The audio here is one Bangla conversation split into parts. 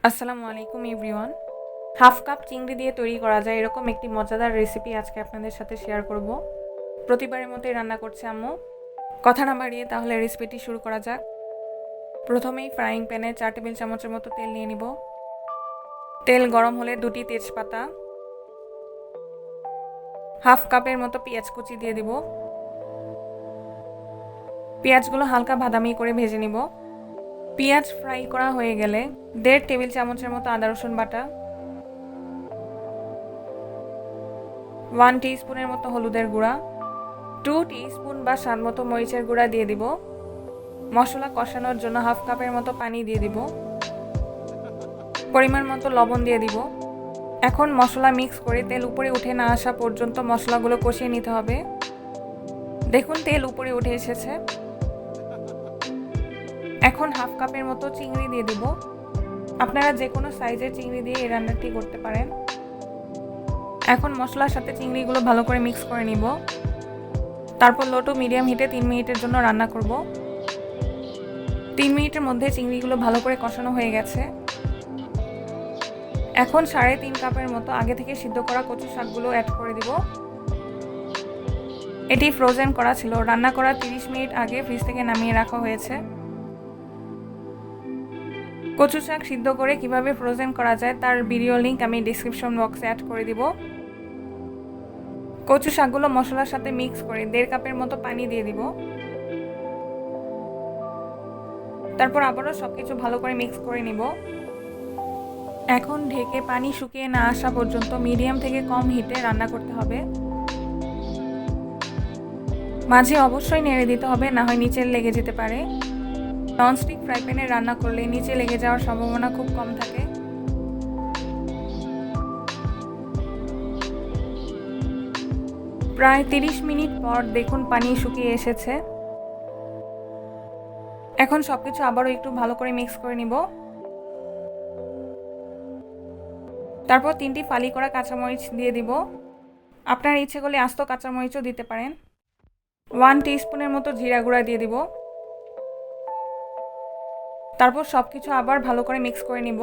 আসসালামু আলাইকুম এভরিওয়ান। হাফ কাপ চিংড়ি দিয়ে তৈরি করা যায় এরকম একটি মজাদার রেসিপি আজকে আপনাদের সাথে শেয়ার করব। প্রতিবারের মতোই রান্না করছে আম্মু। কথা না বাড়িয়ে তাহলে রেসিপিটি শুরু করা যাক। প্রথমেই ফ্রাইং প্যানে 4 টেবিল চামচের মতো তেল নিয়ে নিব। তেল গরম হলে 2টি তেজপাতা, হাফ কাপের মতো পেঁয়াজ কুচি দিয়ে দিব। পেঁয়াজগুলো হালকা বাদামি করে ভেজে নিব। পেঁয়াজ ফ্রাই করা হয়ে গেলে 1.5 টেবিল চামচের মতো আদা রসুন বাটা, 1 টিস্পুনের মতো হলুদের গুঁড়া, 2 টিস্পুন বা স্বাদ মতো মরিচের গুঁড়া দিয়ে দিব। মশলা কষানোর জন্য হাফ কাপের মতো পানি দিয়ে দিব। পরিমাণ মতো লবণ দিয়ে দিব। এখন মশলা মিক্স করে তেল উপরে উঠে না আসা পর্যন্ত মশলাগুলো কষিয়ে নিতে হবে। দেখুন তেল উপরে উঠে এসেছে। এখন হাফ কাপের মতো চিংড়ি দিয়ে দিব। আপনারা যে কোনো সাইজের চিংড়ি দিয়ে এই রান্নাটি করতে পারেন। এখন মশলার সাথে চিংড়িগুলো ভালো করে মিক্স করে নিব। তারপর লো টু মিডিয়াম হিটে 3 মিনিটের জন্য রান্না করব। 3 মিনিটের মধ্যে চিংড়িগুলো ভালো করে কষানো হয়ে গেছে। এখন 3.5 কাপের মতো আগে থেকে সিদ্ধ করা কচু শাকগুলো অ্যাড করে দিব। এটি ফ্রোজেন করা ছিল, রান্না করার 30 মিনিট আগে ফ্রিজ থেকে নামিয়ে রাখা হয়েছে। কচু শাক সিদ্ধ করে কিভাবে ফ্রোজেন করা যায় তার ভিডিও লিংক আমি ডেসক্রিপশন বক্সে অ্যাড করে দিব। কচু শাকগুলো মশলার সাথে মিক্স করে 1.5 কাপের মতো পানি দিয়ে দিব। তারপর আবারও সবকিছু ভালো করে মিক্স করে নিব। এখন ঢেকে পানি শুকিয়ে না আসা পর্যন্ত মিডিয়াম থেকে কম হিটে রান্না করতে হবে। মাঝে অবশ্যই নেড়ে দিতে হবে, না হয় নিচে লেগে যেতে পারে। ননস্টিক ফ্রাই প্যানে রান্না করলে নিচে লেগে যাওয়ার সম্ভাবনা খুব কম থাকে। প্রায় 30 মিনিট পর দেখুন পানি শুকিয়ে এসেছে। এখন সবকিছু আবারও একটু ভালো করে মিক্স করে নিব। তারপর 3টি ফালি করা কাঁচামরিচ দিয়ে দিব। আপনার ইচ্ছে করলে আস্ত কাঁচামরিচও দিতে পারেন। 1 টিস্পুনের মতো জিরা গুঁড়া দিয়ে দিব। তারপর সবকিছু আবার ভালো করে মিক্স করে নিব।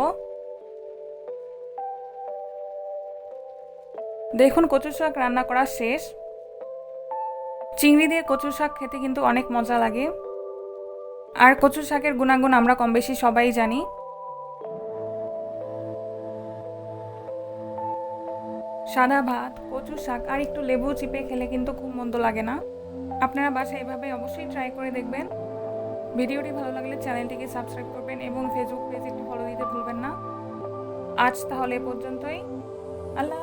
দেখুন কচু শাক রান্না করা শেষ। চিংড়ি দিয়ে কচু শাক খেতে কিন্তু অনেক মজা লাগে। আর কচু শাকের গুণাগুণ আমরা কম বেশি সবাই জানি। সাদা ভাত, কচু শাক আর একটু লেবু চিপে খেলে কিন্তু খুব মন্দ লাগে না। আপনারা বাসায় এভাবে অবশ্যই ট্রাই করে দেখবেন। ভিডিওটি ভালো লাগলে চ্যানেলটিকে সাবস্ক্রাইব করবেন এবং ফেসবুক পেজে একটু ফলো দিতে ভুলবেন না। আজ তাহলে এ পর্যন্তই। আল্লাহ।